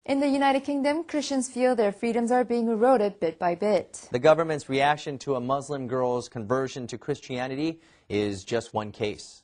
In the United Kingdom, Christians feel their freedoms are being eroded bit by bit. The government's reaction to a Muslim girl's conversion to Christianity is just one case.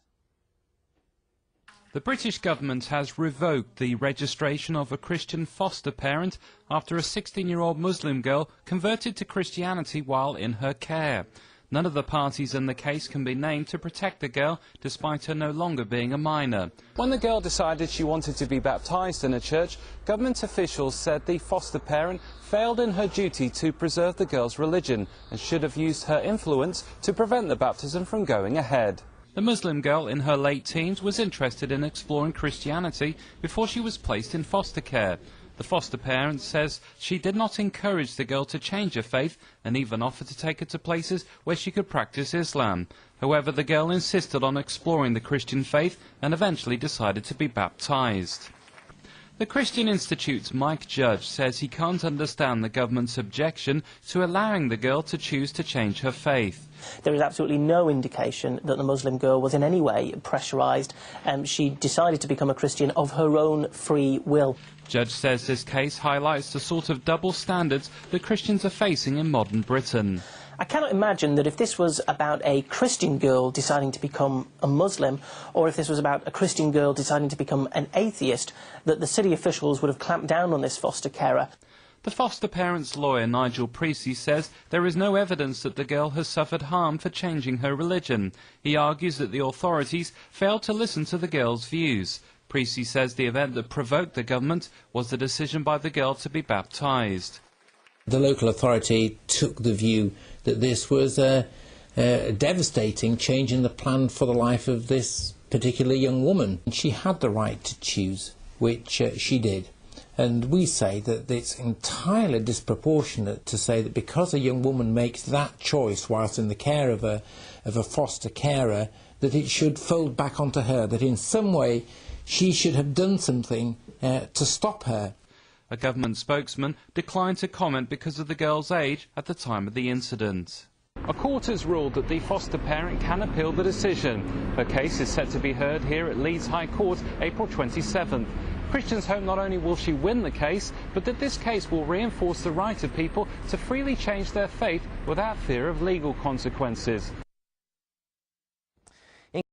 The British government has revoked the registration of a Christian foster parent after a 16-year-old Muslim girl converted to Christianity while in her care. None of the parties in the case can be named to protect the girl, despite her no longer being a minor. When the girl decided she wanted to be baptised in a church, government officials said the foster parent failed in her duty to preserve the girl's religion and should have used her influence to prevent the baptism from going ahead. The Muslim girl in her late teens was interested in exploring Christianity before she was placed in foster care. The foster parent says she did not encourage the girl to change her faith and even offered to take her to places where she could practice Islam. However, the girl insisted on exploring the Christian faith and eventually decided to be baptized. The Christian Institute's Mike Judge says he can't understand the government's objection to allowing the girl to choose to change her faith. There is absolutely no indication that the Muslim girl was in any way pressurised. She decided to become a Christian of her own free will. Judge says this case highlights the sort of double standards that Christians are facing in modern Britain. I cannot imagine that if this was about a Christian girl deciding to become a Muslim, or if this was about a Christian girl deciding to become an atheist, that the city officials would have clamped down on this foster carer. The foster parent's lawyer, Nigel Precy, says there is no evidence that the girl has suffered harm for changing her religion. He argues that the authorities failed to listen to the girl's views. Precy says the event that provoked the government was the decision by the girl to be baptised. The local authority took the view that this was a devastating change in the plan for the life of this particular young woman. She had the right to choose, which she did. And we say that it's entirely disproportionate to say that because a young woman makes that choice whilst in the care of a foster carer, that it should fold back onto her, that in some way she should have done something to stop her. A government spokesman declined to comment because of the girl's age at the time of the incident. A court has ruled that the foster parent can appeal the decision. Her case is set to be heard here at Leeds High Court April 27th. Christians hope not only will she win the case, but that this case will reinforce the right of people to freely change their faith without fear of legal consequences.